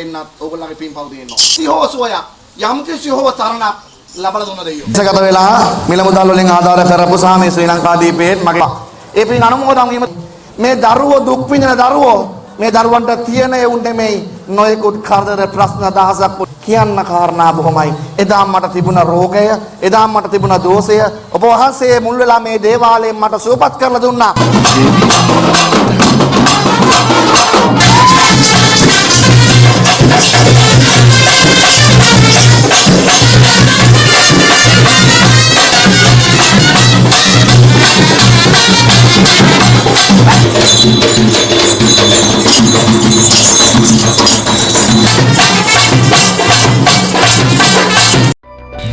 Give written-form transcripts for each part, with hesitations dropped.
වෙන්නත් ඕගොල්ලන්ගේ පින්පව් තියෙනවා. සිහෝ සෝය යම් කිසි හොව තරණ ලබලා දුන්න දෙයියෝ. ඉස්සගත වෙලා මිල මුදල් වලින් ආධාර කරපු සාමේ ශ්‍රී ලංකා දීපේත් මගේ ඒ පින් අනුමෝදන් වීම මේ දරුවෝ දුක් විඳින දරුවෝ මේ දරුවන්ට තියෙන ඒ උන් නෙමෙයි නොයෙකුත් කරදර ප්‍රශ්න දහසක් කියන්න කාරණා බොහොමයි. එදා මට තිබුණ රෝගය, එදා මට තිබුණ දෝෂය ඔබ වහන්සේ මුල් වෙලා මේ දේවාලයෙන් මට සුවපත් කරලා දුන්නා.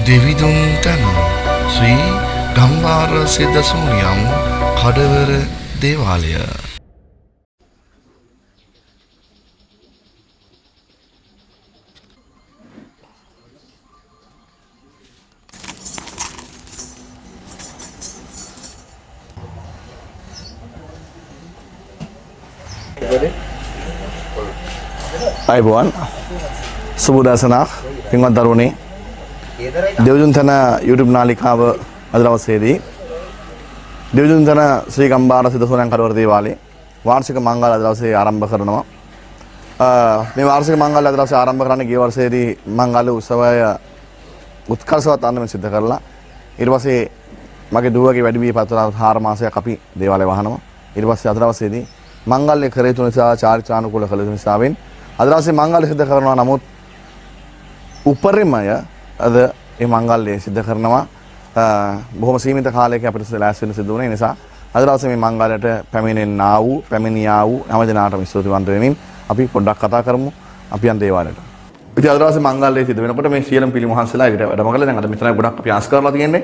දෙවිදුන්ටන ශ්‍රී ගම්භාර සිද්ධසූනියම් කඩවර දේවාලය. අයිබෝන් සුබදසනක් පින්වත් දරුවනේ දෙව්ජුන්තන YouTube නාලිකාව අද දවසේදී දෙව්ජුන්තන ශ්‍රී ගම්භාර සිද්ධසූනියම් කඩවර දේවාලයේ වාර්ෂික මංගල අද දවසේ ආරම්භ කරනවා. මේ වාර්ෂික මංගල අද දවසේ ආරම්භ කරන්නේ ගිය වර්ෂයේදී මංගල උත්සවය උත්කර්ෂවත් අන්දමින් සිදු කරලා ඊට පස්සේ මගේ දුවගේ වැඩි වී පතර 4 මාසයක් අපි දේවාලය වහනවා. ඊට පස්සේ අද දවසේදී මංගල්‍ය කරේ තුන නිසා චාරිත්‍රානුකූල කළ නිසාවෙන් අද දවසේ මංගල්‍ය සිදු කරනවා. නමුත් උපරිමය අද මේ මංගල්‍ය සිදු කරනවා බොහොම සීමිත කාලයක අපිට ලෑස්ති වෙන්න සිදු වුණා. ඒ නිසා අද දවසේ මේ මංගල්‍යයට පැමිණියා වූ හැම දිනාටම ස්තුතිවන්ත වෙමින් අපි පොඩ්ඩක් කතා කරමු. අපි යන දේවාලයට. ඉතින් අද දවසේ මංගල්‍ය සිදු වෙනකොට මේ සියලුම පිළිමහන්සලා එකට වැඩම කරලා දැන් අද මෙතන ගොඩක් අපි ආස් කරලා තියෙන්නේ.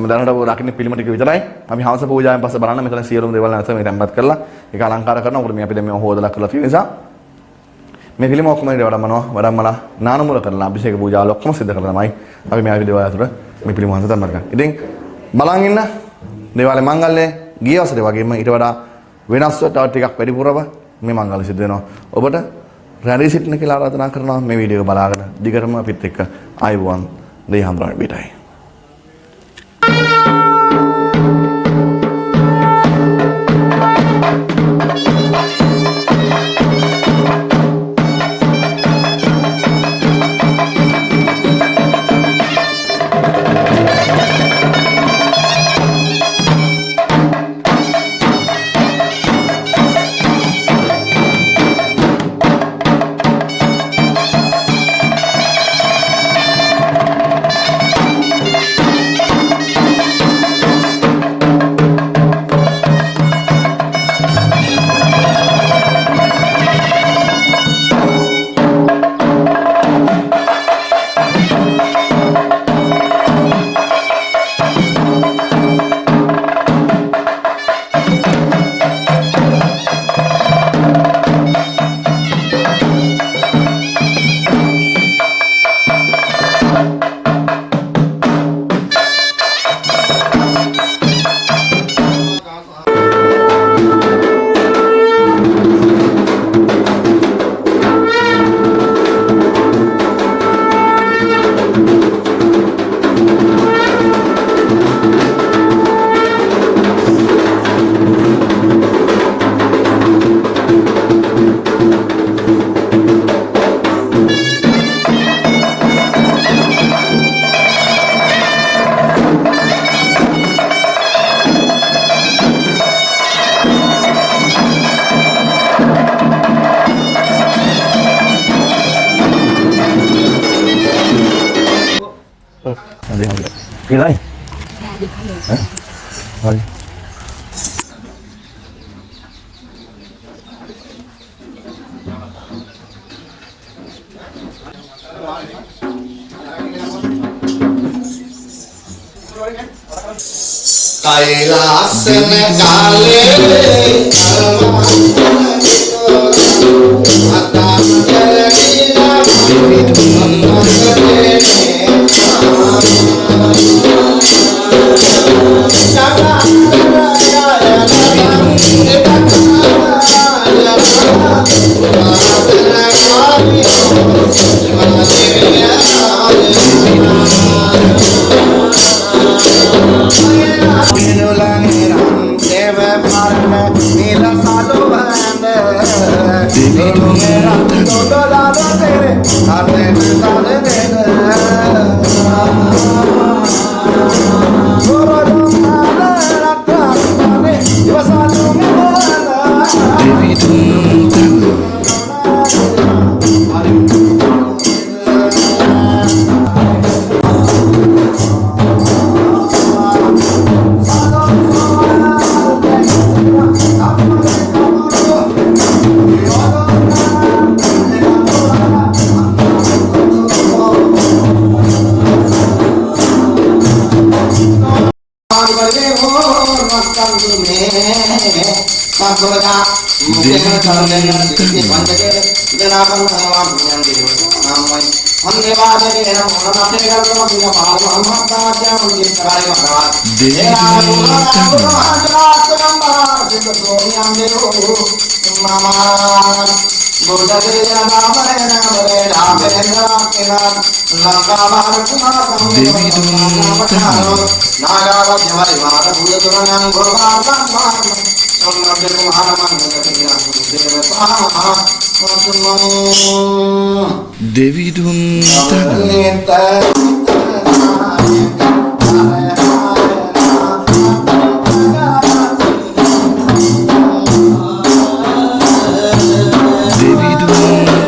දැනට දකින්න පිළිම ටික විතරයි. අපි හවස පූජාවෙන් පස්සේ බලන්න මෙතන සියලුම දේවල් නැවත මේ තැන්පත් කරලා ඒක අලංකාර කරනවා. මොකද මේ අපි දැන් මේව හොදලා කරලා තියෙන නිසා මේ පිළිම ඔක්කොම වඩම්මලා නානමුල කරලා අභිෂේක පූජාවල ඔක්කොම සිදු කරලා තමයි අපි මේ දේවාලය අතර මේ පිළිම හංස තැන්පත් කරන්නේ. ඉතින් බලන් ඉන්න දේවාලේ මංගල්‍ය ගිය වසරේ වගේම ඊට වඩා වෙනස්ව තව ටිකක් වැඩිපුරව මේ මංගල්‍ය සිදු වෙනවා. ඔබට රැඳී සිටින කියලා ආරාධනා කරනවා. මේ වීඩියෝ එක බලාගෙන දිගටම අපිත් එක්ක ආයුබෝවන් දෙයි හම්බුනේ පිටයි. Gila nih. Hah? Kailasan kale Devi Duntana Devi Duntana Devi Duntana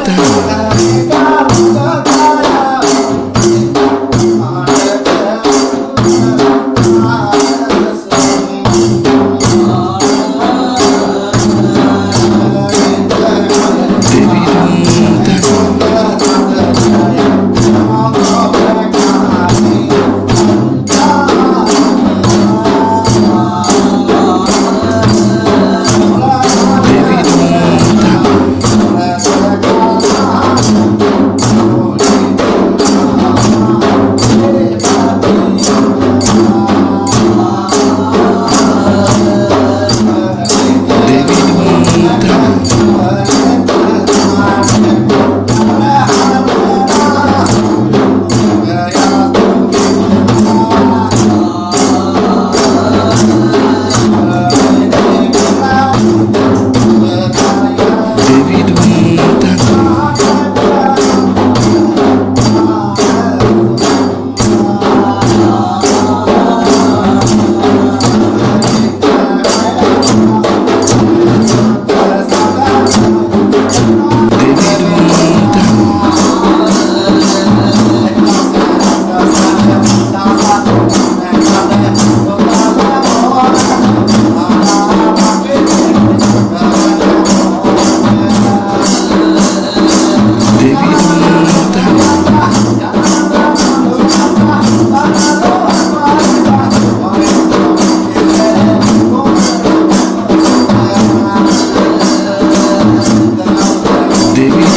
Devi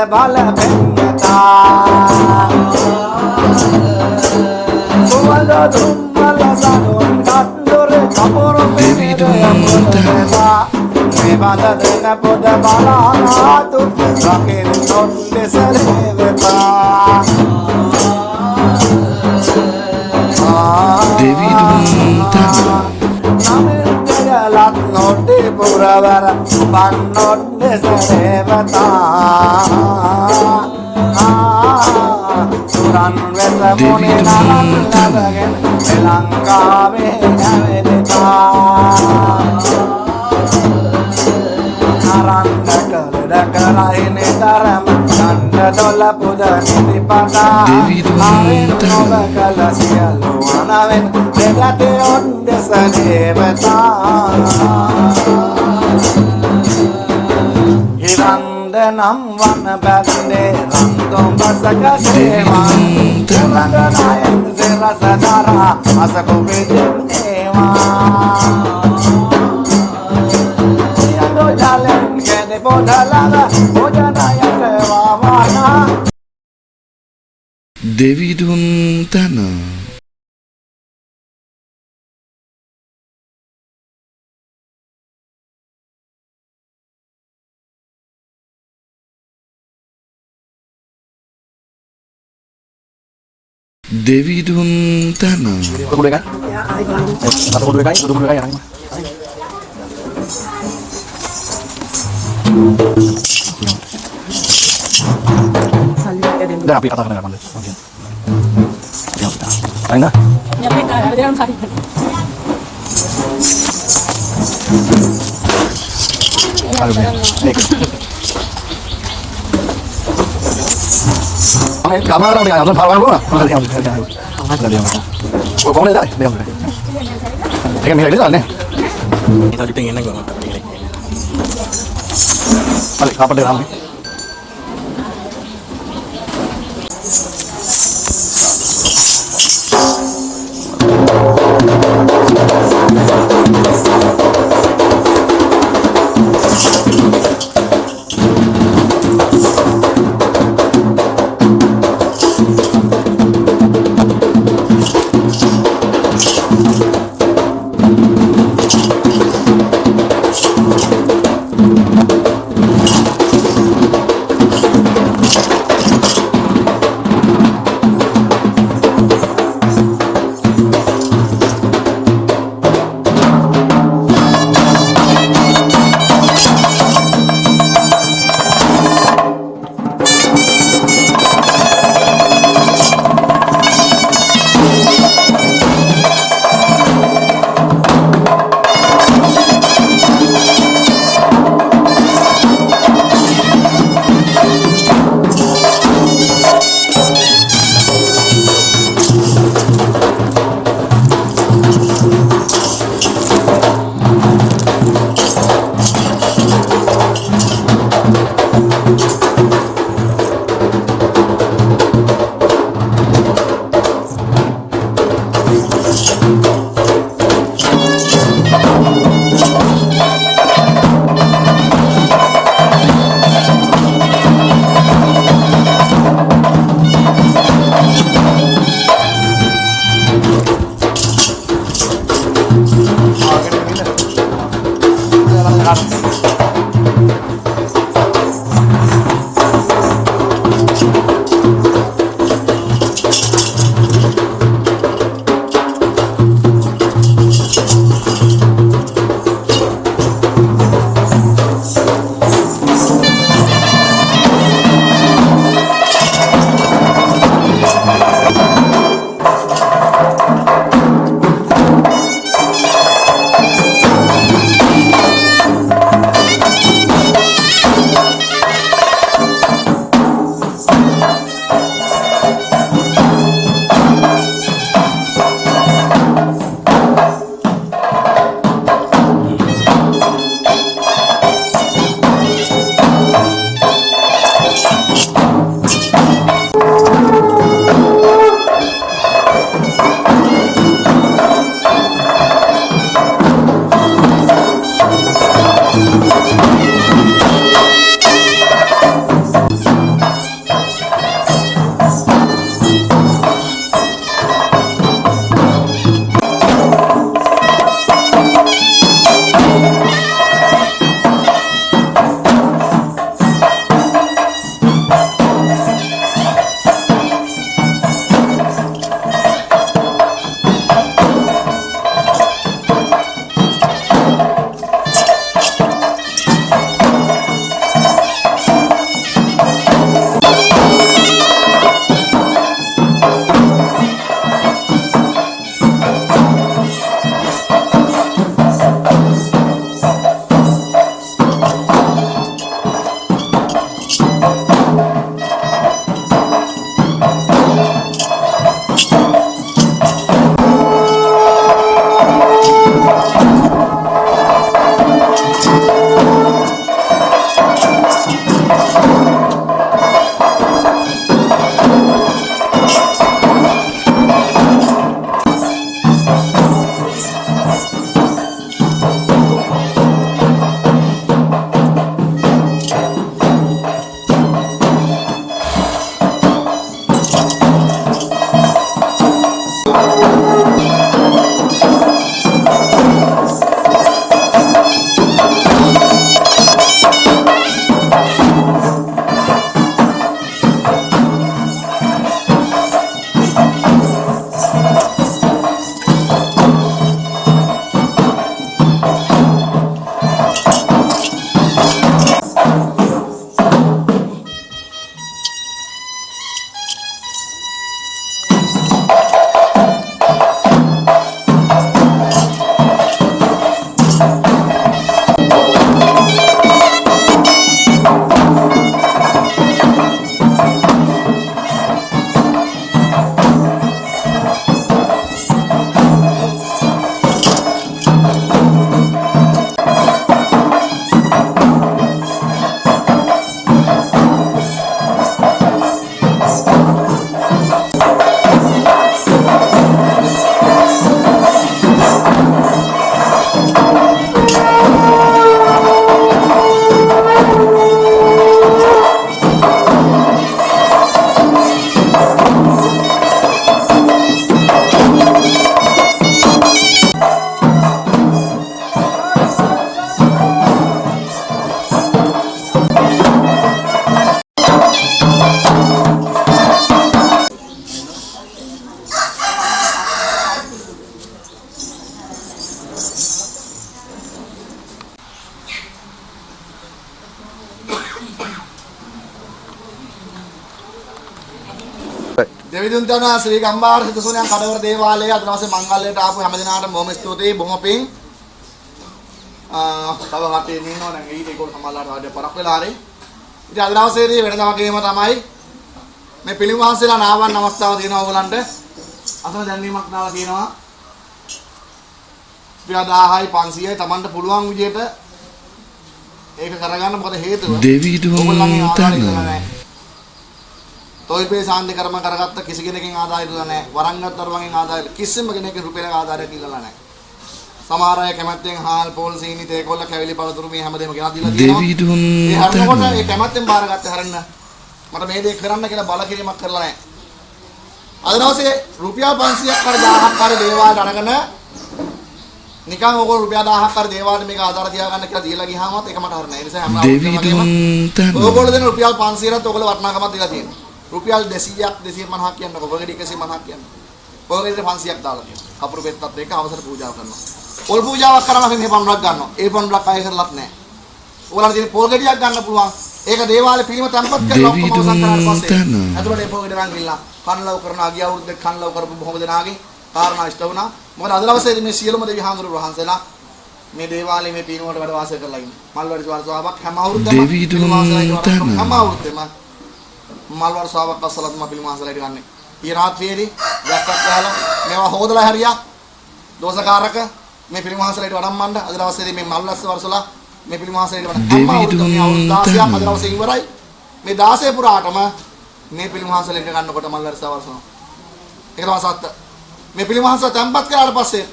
බල පෙන්නතා සුවඳ දුම්මල සනුන් කට්ටොර කපොර පෙන්නතා මේ බඳ දෙන පොඩ බලාතු රකින් නොන්දෙසලේවතා Devi Duntana ලත් නොටි පුරවර පන්නොත් දෙසේවතා සුරන් වෙත මොනේ නලන් ලබගෙන ලංකාවේ නැවෙදතා අරන්න කලද කරයිනේ තරම් ගන්න dola puda nipata Arin nola kalasialu anaven Vedate onde sadevata Hirandanam vana bande Random basaka seva Hirandanayan zera sadara Asako vidim eva Yando jalen kene bodalaga Bojanaya kevavana දෙවිදුන් තන දෙවිදුන් තන Kudu kan? Mata kudu kan? Kudu kan yang. Dah api kata kena mana? Okey. Ya sudah. Aina. Ya mereka ada yang cari. Ayo. Nek. Kamar orang dia, orang apa? Orang dia. Kau ni dah, dia. Tengah ni dah ni. Kita di tengah nak buat apa? Balik kapal dia ramai. දෙවිදුන් තන ශ්‍රී ගම්බාර සිතුසුණයන් කඩවර දේවාලයේ අද දවසේ මංගල්‍යයට ආපු හැම දිනාටම බොහොම ස්තුතියි බොහොම පිං. තව හතේ නිනවා නම් ඊට ඒකෝ සමහරලාට වැඩි පරක් වෙලා හරි. ඉතින් අද දවසේදී වෙනද වගේම තමයි මේ පිළිම වහන්සේලා නාවන් අවස්ථාව තියෙනවා ඕගලන්ට. අතන දැන්වීමක් දාලා තියෙනවා. රුපියල් 1000යි 500යි Tamanට පුළුවන් විදියට ඒක කරගන්න මොකද හේතුව? දෙවිදුන් තන තොයිපේ සාන්ති කර්ම කරගත්ත කිසි කෙනකින් ආදාය දුන්නා නැහැ. වරංගත් දරුවන්ගෙන් ආදාය කිසිම කෙනෙක්ගේ රුපියල් ආදායයක් ඉල්ලලා නැහැ. සමහර අය කැමැත්තෙන් හාල් පොල් සීනි තේකොල්ල කැවිලි පළතුරු මේ හැමදේම ගෙනත් දීලා තියෙනවා. දෙවිදුන් ඒ හරනකොට තන ඒ කැමැත්තෙන් බාරගත්ත හරන්න මට මේ දේ කරන්න කියලා බල කිරීමක් කරලා නැහැ. අද දවසේ රුපියල් 500ක් කර 1000ක් කර දේවාලට අරගෙන නිකන් ඕගොල්ලෝ රුපියල් 1000ක් කර දේවාලට මේක ආදාර තියාගන්න කියලා දීලා ගියාමත් ඒක මට හරියන්නේ. ඒ නිසා හැම දෙවිදුන් තන ඕගොල්ලෝ දෙන රුපියල් 500ට ඕගොල්ලෝ වටිනාකමක් දීලා තියෙනවා. රුපියල් 200ක් 250ක් කියන්නකො පොගඩි 150ක් කියන්න. පොගඩිට 500ක් දාලා තියෙනවා. කපුරු පෙත්තත් එක්ක අවසර පූජාව කරනවා. පොල් පූජාවක් කරනවා අපි මේ පන්රක් ගන්නවා. ඒ පන්රක් අය කරලත් නැහැ. ඕගොල්ලන්ට තියෙන පොගඩියක් ගන්න පුළුවන්. ඒක දේවාලේ පිළිම තැන්පත් කරලා ඔක්කොම අවසන් කරාට පස්සේ අතට ඒ පොගඩි රන් ගිල්ලා කන්ලව් කරනවා ගිය අවුරුද්දේ කන්ලව් කරපු බොහොම දෙනාගේ කාරණා ඉෂ්ට වුණා. මොකද අද දවසේදී මේ සියලුම දෙවි හාමුදුරු වහන්සේලා මේ දේවාලයේ මේ පිරිනමකට වැඩ වාසය කරලා ඉන්නේ. මල්වඩ ස්වාමීන් හැම අවුරුද්දම හැම අවුරුද්දම මල්වඩ ස්වාමීන් අස්සලත් මා පිළිමාසලට ගන්නේ. ඊ රාත්‍රියේදී වැස්සක් ගහලා මේවා හොදලා හරියා දෝෂකාරක මේ පිළිමාසලට වඩම්මන්න අද දවසේදී මේ මල්වස්ස වර්ෂලා මේ පිළිමාසලට වඩ හැම අවුරුද්දම මේ අවුරුදු 16ක් අද දවසේ ඉවරයි. මේ 16 පුරාටම මේ පිළිමාසලට ගන්නකොට මල්වඩ ස්වාමීන් ඒක තමයි සත්‍ය. මේ පිළිමහස තැම්පත් කරාට පස්සේ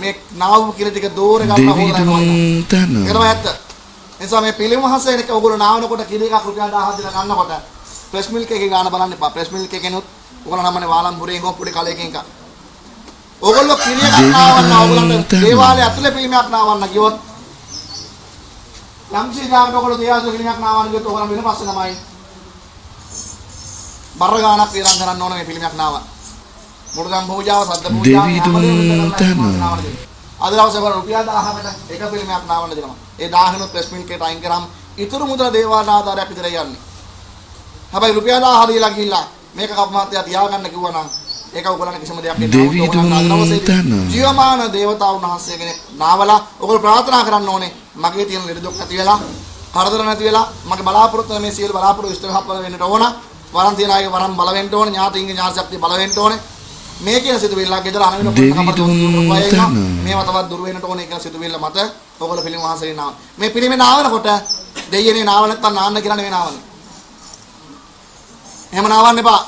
මේ නාව කියලා ටික දෝර ගන්න හොරලා යනවා. ඒක තමයි ඇත්ත. නිසා මේ පිළිමහස එක ඔයගොල්ලෝ නාවනකොට කිරි එකක් රුපියල් 1000ක් දීලා ගන්නකොට ප්‍රෙස් මිල්ක් එකේ ගාන බලන්න එපා. ප්‍රෙස් මිල්ක් එකේනොත් ඔයගොල්ලෝ නම්මනේ වාලම්පුරේ ගෝ පොඩි කලයකින් එක. ඔයගොල්ලෝ කිරි එකක් නාවන්න ඔයගොල්ලන්ට දේවාලේ ඇතුලේ පිළිමයක් නාවන්න කිව්වොත් යම් සීදාකට ඔයගොල්ලෝ දේවාලේ පිළිමයක් නාවන්න කිව්වොත් ඔයගොල්ලෝ වෙන පස්සේ තමයි බර ගානක් විරන් කරන්න ඕන මේ පිළිමයක් නාවන්න. මුරුදම් පූජාව සද්ද පූජාව අද දවසේ වල රුපියල් 1000කට එක පිළිමයක් නාවන්න දෙනවා. ඒ 1000නොත් ප්‍රෙස් මිල්ක් එකට අයින් කරාම ඉතුරු මුදල දේවාල ආධාරයක් විතරයි යන්නේ. හැබැයි රුපියල් 1000 දීලා ගිහිල්ලා මේක කප්මාත්‍යා තියාගන්න කිව්වා නම් ඒක ඔයගොල්ලන් කිසිම දෙයක් දෙන්න ජීවමාන දේවතාවුන් වහන්සේ කෙනෙක් නාවලා ඔයගොල්ලෝ ප්‍රාර්ථනා කරන්න ඕනේ මගේ තියෙන ලෙඩ දුක් නැති වෙලා කරදර නැති වෙලා මගේ බලාපොරොත්තු මේ සියලු බලාපොරොත්තු ඉෂ්ට විහප්පල වෙන්නට ඕන. වරන් තියන අයගේ වරන් බල වෙන්න ඕනේ. ඥාතියින්ගේ ඥාන ශක්තිය බල වෙන්න ඕනේ. මේ කියන සිතුවිල්ලක් ගෙදර අනවින පොරකට මේව තවත් දුර වෙන්නට ඕනේ කියන සිතුවිල්ල මත ඔයගොල්ලෝ පිළිම වහන්සේ නාව. මේ පිළිමේ නාවනකොට දෙයියනේ නාව නැත්තම් නාන්න කියලා නෙවෙයි නාවන්නේ. එහෙම නාවන්න එපා.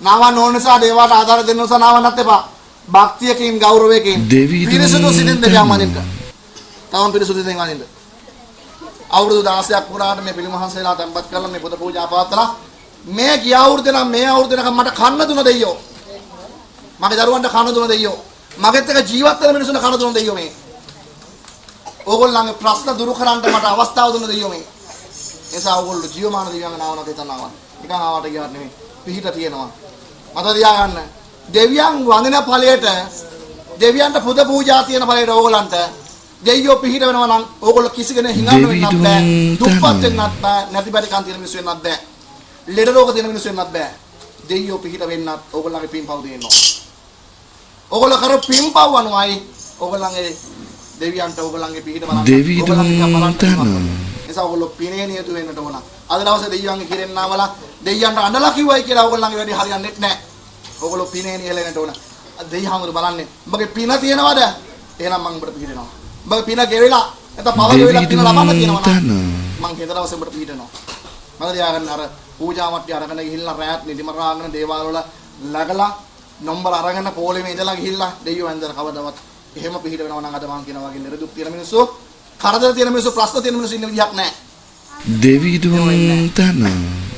නාවන්න ඕන නිසා දේවාට ආධාර දෙන්න නිසා නාවන්නත් එපා. භක්තියකින් ගෞරවයකින් පිරිසුදු සිතින් දෙවියන් වඳින්න. තමන් පිරිසුදු සිතින් වඳින්න. අවුරුදු 16ක් පුරාට මේ පිළිම වහන්සේලා තැන්පත් කරලා මේ බුදු පූජා පවත්වලා මේ ගිය අවුරුද්දේ නම් මේ අවුරුද්දේ නම් මට කන්න දුන දෙයියෝ. මගේ දරුවන්ට කන දුන දෙයියෝ. මගෙත් එක ජීවත් වෙන මිනිස්සුන්ට කන දුන දෙයියෝ මේ. ඕගොල්ලන්ගේ ප්‍රශ්න දුරු කරන්න මට අවස්ථාව දුන දෙයියෝ මේ. ඒ නිසා ඕගොල්ලෝ ජීවමාන දෙවියන් නාවන දෙතනවා. නිකන් ආවට ගියාට නෙමෙයි. පිහිට තියෙනවා. මත තියාගන්න. දෙවියන් වඳින ඵලයට දෙවියන්ට පුද පූජා තියෙන ඵලයට ඕගොල්ලන්ට දෙයියෝ පිහිට වෙනවා නම් ඕගොල්ලෝ කිසි කෙනෙක් හිඟන්න වෙන්නත් බෑ. දුප්පත් වෙන්නත් බෑ. නැති බැරි කන් තියෙන මිනිස්සු වෙන්නත් බෑ. ලෙඩ රෝග තියෙන මිනිස්සු වෙන්නත් බෑ. දෙයියෝ පිහිට වෙන්නත් ඕගොල්ලන්ගේ පින්පව් දෙන්නවා. ඕගොල්ලෝ කර පින්පව් අනුවයි ඕගොල්ලන්ගේ දෙවියන්ට ඕගොල්ලන්ගේ පිහිට බලන්න. දෙවිදුන් තන නිසා ඕගොල්ලෝ පිනේ නියතු වෙන්නට ඕන. අද දවසේ දෙයියන්ගේ කිරෙන්නාවලා දෙයියන්ට අඬලා කිව්වයි කියලා ඕගොල්ලන්ගේ වැඩි හරියන්නේ නැහැ. ඕගොල්ලෝ පිනේ නියලෙන්නට ඕන. දෙයියන්වරු බලන්නේ මගේ පින තියෙනවද? එහෙනම් මම ඔබට පිහිටනවා. මගේ පින ගෙවිලා නැත්නම් පව ගෙවිලා පින ලබන්න තියෙනවා නම් මම හෙට දවසේ ඔබට පිහිටනවා. මම තියාගන්න අර පූජා මට්ටිය අරගෙන ගිහිල්ලා රැත් නිදිමරාගෙන දේවාල වල ලගලා නම්බර අරගෙන පොලෙම ඉඳලා ගිහිල්ලා දෙයියෝ ඇන්දර කවදාවත් එහෙම පිහිට වෙනවා නම් අද මම කියනවා වගේ නිරදුක් තියෙන මිනිස්සු කරදර තියෙන මිනිස්සු ප්‍රශ්න තියෙන මිනිස්සු ඉන්න විදිහක් නැහැ. දෙවිදුන් තන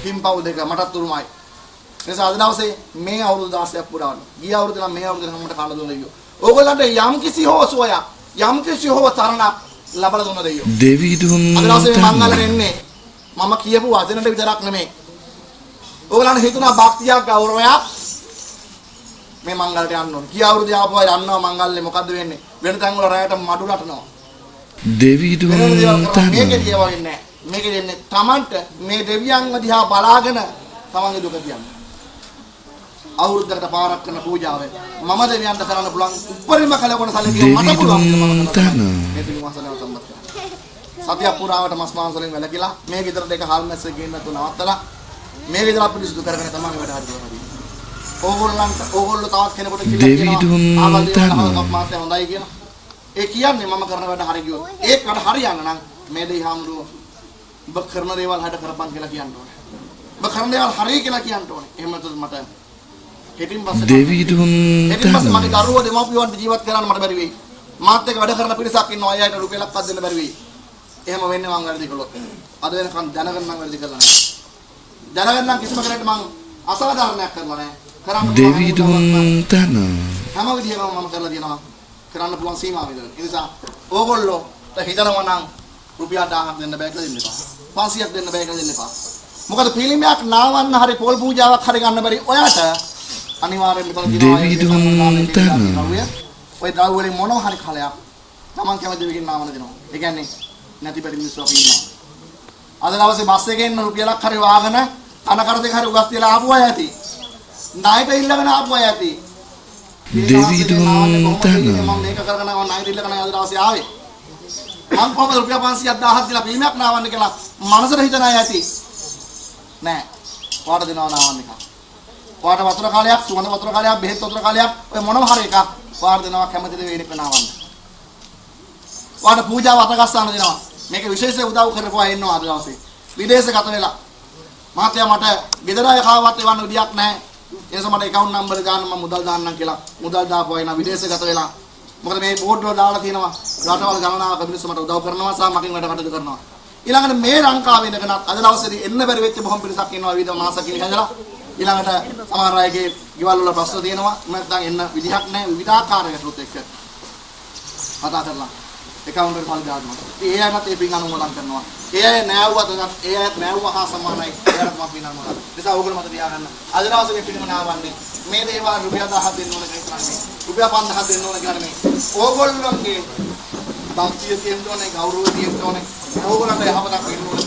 පින්පව් දෙක මටත් උරුමයි. නිසා අද දවසේ මේ අවුරුදු 16ක් පුරාවන. ගිය අවුරුද්දේ නම් මේ අවුරුද්දේ නම් මට කන්න දුන්න දෙයියෝ. ඕගොල්ලන්ට යම් කිසි හෝ සුවයක් යම් කිසි හෝ තරණක් ලබලා දුන්න දෙයියෝ. දෙවිදුන් අද දවසේ මංගලෙ එන්නේ මම කියපු වචනට විතරක් නෙමෙයි. ඕගොල්ලන්ට හිතුණා භක්තියක් ගෞරවයක් මේ මංගලට යන්න ඕන. ගිය අවුරුද්දේ ආපුවා යන්නවා මංගල්ලේ මොකද්ද වෙන්නේ? වෙන තැන් වල රැයට මඩු නටනවා. දෙවිදුන් තන මේකේ කියවන්නේ නැහැ. මේකේ දෙන්නේ Tamanට මේ දෙවියන්ව දිහා බලාගෙන තමන්ගේ දුක කියන්නේ. අවුරුද්දකට පාරක් කරන පූජාවේ මම දෙවියන්ට කරන්න පුළුවන් උපරිම කලකොණ සැලකිය මට පුළුවන් මේ පිළිමසලව සම්මත කරා. සතිය පුරාවට මස් මාංශ වලින් වැළකීලා මේ ගෙදරට එක හාල් මැස්ස ගේන්න තු නවත්තලා මේ ගෙදර පිරිසුදු කරගෙන තමයි වැඩ හරි කරන්නේ. ඕගොල්ලෝ තවත් කෙනෙකුට කියලා මාසෙ හොඳයි කියලා. ඒ කියන්නේ මම කරන වැඩ හරි ගියොත් ඒක වැඩ හරියන්න නම් මේ දෙයි හාමුදුරුවෝ ඔබ කරන දේවල් හද කරපන් කියලා කියන්න ඕනේ. ඔබ කරන දේවල් හරි කියලා කියන්න ඕනේ. එහෙම නැත්නම් මට හෙටින් පස්සේ මගේ දරුවෝ දෙමාපියන්ට ජීවත් කරන්න මට බැරි වෙයි. මාත් එක්ක වැඩ කරන පිරිසක් ඉන්නවා අයයට රුපියලක් අත් දෙන්න බැරි වෙයි. එහෙම වෙන්නේ මං වැරදි කළොත්. අද වෙනකන් දැනගෙන නම් වැරදි කරලා නැහැ. දැනගෙන නම් කිසිම කෙනෙක්ට මං අසාධාරණයක් කරලා නැහැ. කරන්න දෙවිදුන් තන හැම විදියකම මම කරලා තියෙනවා. කරන්න පුළුවන් සීමාව විතර. ඒ නිසා ඕගොල්ලෝට හිතනවා නම් රුපියල් 1000ක් දෙන්න බෑ කියලා දෙන්න එපා. 500ක් දෙන්න බෑ කියලා දෙන්න එපා. මොකද පිළිමයක් නාවන්න හරි පොල් පූජාවක් හරි ගන්න බැරි ඔයාට අනිවාර්යෙන්ම මෙතන තියෙනවා ඔය ද්‍රව්‍ය වලින් මොනවා හරි කලයක් Taman කැමති දෙයකින් නාවන දෙනවා. ඒ කියන්නේ නැති බැරි මිනිස්සු අපි ඉන්නවා. අද දවසේ බස් එකේ ඉන්න රුපියලක් හරි වාගෙන අනකර දෙක හරි උගස් තියලා ආපු අය ඇති. ණයට ඉල්ලගෙන ආපු අය ඇති. දෙවිදුන් තන මම මේක කරගෙන ආව ණයට ඉල්ලගෙන අද දවසේ ආවේ. මං කොහමද රුපියල් 500ක් 1000ක් දීලා පිළිමයක් නාවන්න කියලා මනසට හිතන අය ඇති. නෑ. ඔයාට දෙනවා නාවන්න එක. ඔයාට වතුර කාලයක්, සුවඳ වතුර කාලයක්, බෙහෙත් වතුර කාලයක් ඔය මොනම හරි එකක් ඔයාට දෙනවා කැමතිද වේලෙක නාවන්න. ඔයාට පූජාව අතගස්සන්න දෙනවා. මේක විශේෂ උදව් කරපුවා අය ඉන්නවා අද දවසේ. විදේශගත වෙලා. මහත්තයා මට ගෙදර අය කාවත් එවන්න විදියක් නැහැ. ඒ නිසා මට account number දාන්න මම මුදල් දාන්නම් කියලා. මුදල් දාපුවා එන විදේශගත වෙලා. මොකද මේ බෝඩ් වල දාලා තියෙනවා. රටවල් ගණනාවක මිනිස්සු මට උදව් කරනවා සහ මකින් වැඩ කටයුතු කරනවා. ඊළඟට මේ ලංකාවේ ඉඳගෙනත් අද දවසේදී එන්න බැරි වෙච්ච බොහොම පිරිසක් ඉන්නවා විවිධ මාසකින් හැදලා. ඊළඟට සමහර අයගේ ගෙවල් වල ප්‍රශ්න තියෙනවා. නැත්නම් එන්න විදිහක් නැහැ විවිධාකාරයකට එක්ක කතා කරලා account එකට පල්ලි දානවා. ඒ අයත් ඒ පින් අනුමෝදන් කරනවා. ඒ අය නෑවුවත් ඒ අයත් නෑවුවා හා සමානයි. ඒකට මම පින් අනුමෝදන්. නිසා ඕගොල්ලෝ මත තියාගන්න. අද දවසේ මේ පින්ම නාවන්නේ මේ දේවල් රුපියල් 1000ක් දෙන්න ඕන කියලා නෙමෙයි. රුපියල් 5000ක් දෙන්න ඕන කියලා නෙමෙයි. ඕගොල්ලෝගේ භක්තිය තියෙන්න ඕනේ, ගෞරවය තියෙන්න ඕනේ. ඕගොල්ලන්ට යහපතක් වෙන්න ඕනේ.